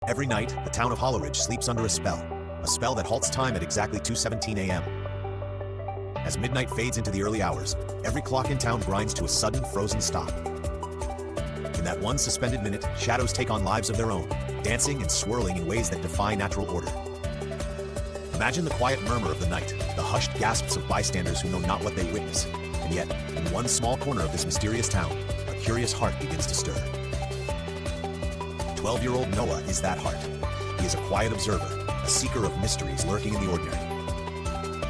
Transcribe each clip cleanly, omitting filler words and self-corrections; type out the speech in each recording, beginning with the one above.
Every night, the town of Holleridge sleeps under a spell that halts time at exactly 2:17 a.m. As midnight fades into the early hours, every clock in town grinds to a sudden frozen stop. In that one suspended minute, shadows take on lives of their own, dancing and swirling in ways that defy natural order. Imagine the quiet murmur of the night, the hushed gasps of bystanders who know not what they witness, and yet, in one small corner of this mysterious town, a curious heart begins to stir. 12-year-old Noah is that heart. He is a quiet observer, a seeker of mysteries lurking in the ordinary.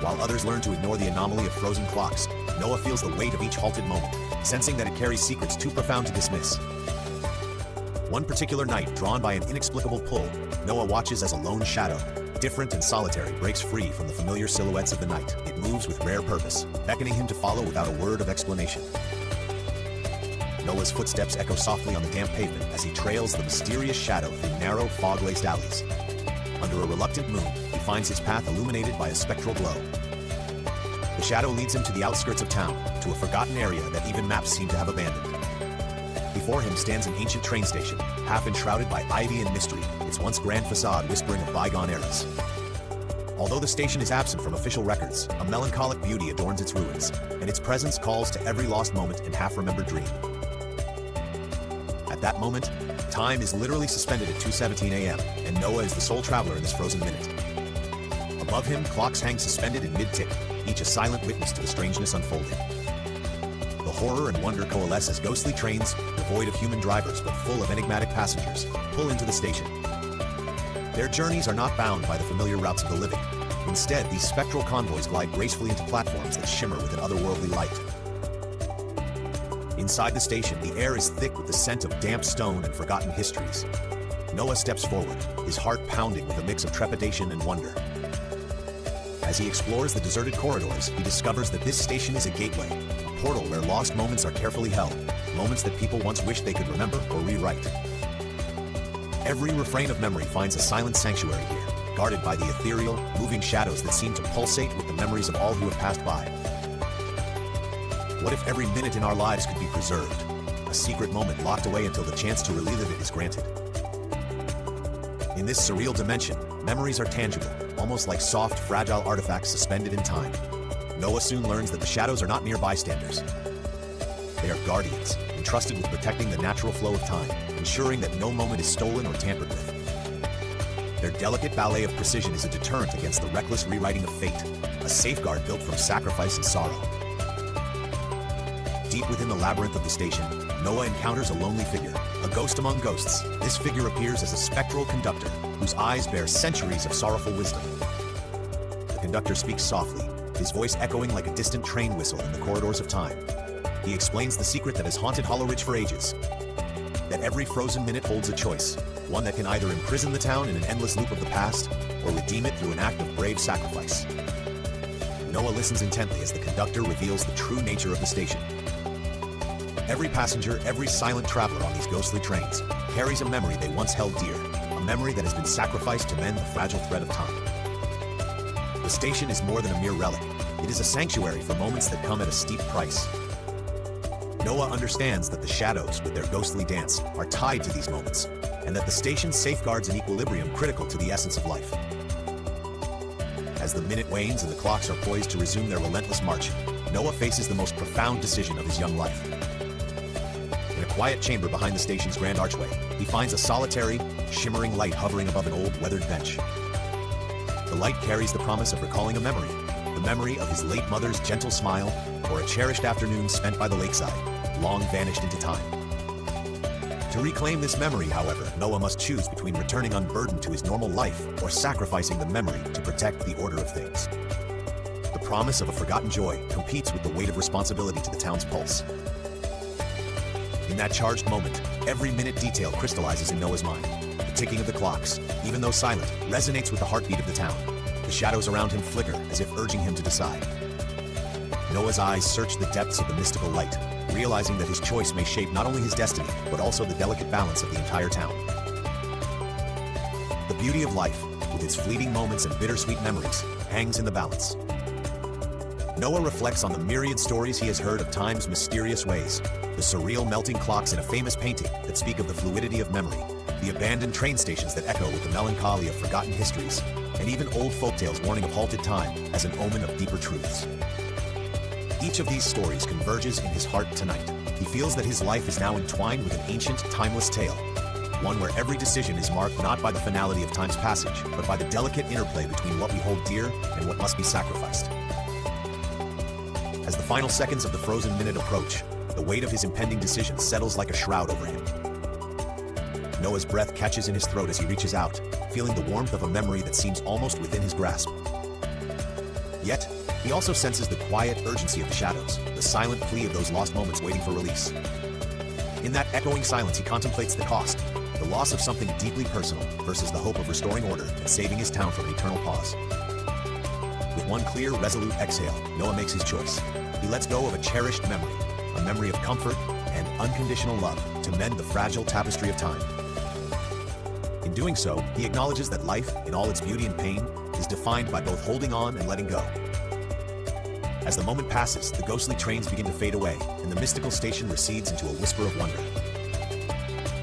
While others learn to ignore the anomaly of frozen clocks, Noah feels the weight of each halted moment, sensing that it carries secrets too profound to dismiss. One particular night, drawn by an inexplicable pull, Noah watches as a lone shadow, different and solitary, breaks free from the familiar silhouettes of the night. It moves with rare purpose, beckoning him to follow without a word of explanation. Noah's footsteps echo softly on the damp pavement as he trails the mysterious shadow through narrow, fog-laced alleys. Under a reluctant moon, he finds his path illuminated by a spectral glow. The shadow leads him to the outskirts of town, to a forgotten area that even maps seem to have abandoned. Before him stands an ancient train station, half enshrouded by ivy and mystery, its once grand facade whispering of bygone eras. Although the station is absent from official records, a melancholic beauty adorns its ruins, and its presence calls to every lost moment and half-remembered dream. At that moment, time is literally suspended at 2:17 a.m., and Noah is the sole traveler in this frozen minute. Above him, clocks hang suspended in mid-tick, each a silent witness to the strangeness unfolding. The horror and wonder coalesce as ghostly trains, devoid of human drivers but full of enigmatic passengers, pull into the station. Their journeys are not bound by the familiar routes of the living. Instead, these spectral convoys glide gracefully into platforms that shimmer with an otherworldly light. Inside the station, the air is thick with the scent of damp stone and forgotten histories. Noah steps forward, his heart pounding with a mix of trepidation and wonder. As he explores the deserted corridors, he discovers that this station is a gateway, a portal where lost moments are carefully held, moments that people once wished they could remember or rewrite. Every refrain of memory finds a silent sanctuary here, guarded by the ethereal, moving shadows that seem to pulsate with the memories of all who have passed by. What if every minute in our lives could be preserved, a secret moment locked away until the chance to relive it is granted? In this surreal dimension, memories are tangible, almost like soft, fragile artifacts suspended in time. Noah soon learns that the shadows are not mere bystanders. They are guardians, entrusted with protecting the natural flow of time, ensuring that no moment is stolen or tampered with. Their delicate ballet of precision is a deterrent against the reckless rewriting of fate, a safeguard built from sacrifice and sorrow. Deep within the labyrinth of the station, Noah encounters a lonely figure, a ghost among ghosts. This figure appears as a spectral conductor, whose eyes bear centuries of sorrowful wisdom. The conductor speaks softly, his voice echoing like a distant train whistle in the corridors of time. He explains the secret that has haunted Holleridge for ages. That every frozen minute holds a choice, one that can either imprison the town in an endless loop of the past, or redeem it through an act of brave sacrifice. Noah listens intently as the conductor reveals the true nature of the station. Every passenger, every silent traveler on these ghostly trains, carries a memory they once held dear, a memory that has been sacrificed to mend the fragile thread of time. The station is more than a mere relic. It is a sanctuary for moments that come at a steep price. Noah understands that the shadows, with their ghostly dance, are tied to these moments, and that the station safeguards an equilibrium critical to the essence of life. As the minute wanes and the clocks are poised to resume their relentless march, Noah faces the most profound decision of his young life. In a quiet chamber behind the station's grand archway, he finds a solitary, shimmering light hovering above an old, weathered bench. The light carries the promise of recalling a memory, the memory of his late mother's gentle smile, or a cherished afternoon spent by the lakeside, long vanished into time. To reclaim this memory, however, Noah must choose between returning unburdened to his normal life or sacrificing the memory to protect the order of things. The promise of a forgotten joy competes with the weight of responsibility to the town's pulse. In that charged moment, every minute detail crystallizes in Noah's mind. The ticking of the clocks, even though silent, resonates with the heartbeat of the town. The shadows around him flicker, as if urging him to decide. Noah's eyes search the depths of the mystical light, realizing that his choice may shape not only his destiny, but also the delicate balance of the entire town. The beauty of life, with its fleeting moments and bittersweet memories, hangs in the balance. Noah reflects on the myriad stories he has heard of time's mysterious ways, the surreal melting clocks in a famous painting that speak of the fluidity of memory, the abandoned train stations that echo with the melancholy of forgotten histories, and even old folktales warning of halted time as an omen of deeper truths. Each of these stories converges in his heart tonight. He feels that his life is now entwined with an ancient, timeless tale, one where every decision is marked not by the finality of time's passage, but by the delicate interplay between what we hold dear and what must be sacrificed. As the final seconds of the frozen minute approach, the weight of his impending decision settles like a shroud over him. Noah's breath catches in his throat as he reaches out, feeling the warmth of a memory that seems almost within his grasp. Yet, he also senses the quiet urgency of the shadows, the silent plea of those lost moments waiting for release. In that echoing silence, he contemplates the cost, the loss of something deeply personal versus the hope of restoring order and saving his town from an eternal pause. With one clear, resolute exhale, Noah makes his choice. He lets go of a cherished memory, a memory of comfort and unconditional love to mend the fragile tapestry of time. In doing so, he acknowledges that life, in all its beauty and pain, is defined by both holding on and letting go. As the moment passes, the ghostly trains begin to fade away, and the mystical station recedes into a whisper of wonder.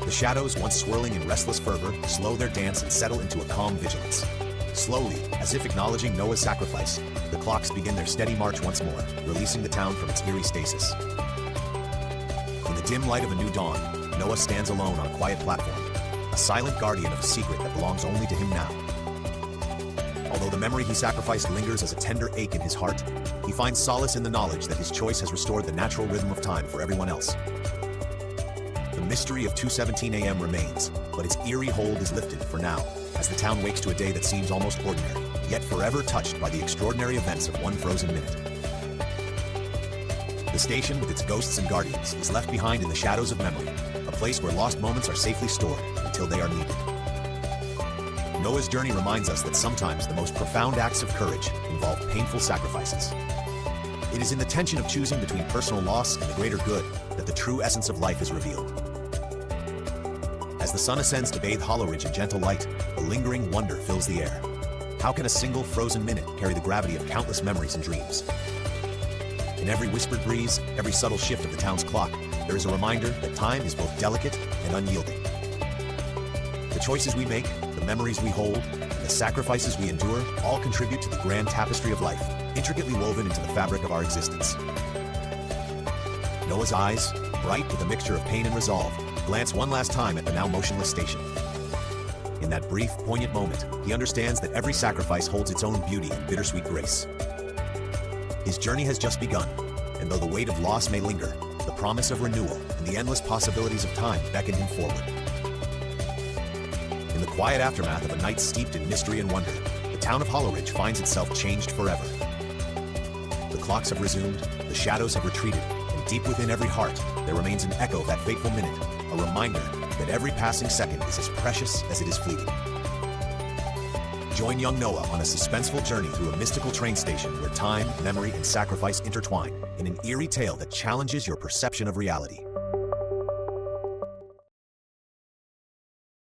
The shadows, once swirling in restless fervor, slow their dance and settle into a calm vigilance. Slowly, as if acknowledging Noah's sacrifice, the clocks begin their steady march once more, releasing the town from its eerie stasis. In the dim light of a new dawn, Noah stands alone on a quiet platform, a silent guardian of a secret that belongs only to him now. Although the memory he sacrificed lingers as a tender ache in his heart, he finds solace in the knowledge that his choice has restored the natural rhythm of time for everyone else. The mystery of 2:17 a.m. remains, but its eerie hold is lifted for now, as the town wakes to a day that seems almost ordinary, yet forever touched by the extraordinary events of one frozen minute. The station, with its ghosts and guardians, is left behind in the shadows of memory, a place where lost moments are safely stored until they are needed. Noah's journey reminds us that sometimes the most profound acts of courage involve painful sacrifices. It is in the tension of choosing between personal loss and the greater good that the true essence of life is revealed. As the sun ascends to bathe Hollow Ridge in gentle light, a lingering wonder fills the air. How can a single frozen minute carry the gravity of countless memories and dreams? In every whispered breeze, every subtle shift of the town's clock, there is a reminder that time is both delicate and unyielding. The choices we make, the memories we hold, and the sacrifices we endure all contribute to the grand tapestry of life, intricately woven into the fabric of our existence. Noah's eyes, bright with a mixture of pain and resolve, glance one last time at the now motionless station. In that brief, poignant moment, he understands that every sacrifice holds its own beauty and bittersweet grace. His journey has just begun, and though the weight of loss may linger, the promise of renewal and the endless possibilities of time beckon him forward. In the quiet aftermath of a night steeped in mystery and wonder, the town of Hollow Ridge finds itself changed forever. The clocks have resumed, the shadows have retreated, and deep within every heart, there remains an echo of that fateful minute, a reminder that every passing second is as precious as it is fleeting. Join young Noah on a suspenseful journey through a mystical train station where time, memory, and sacrifice intertwine in an eerie tale that challenges your perception of reality.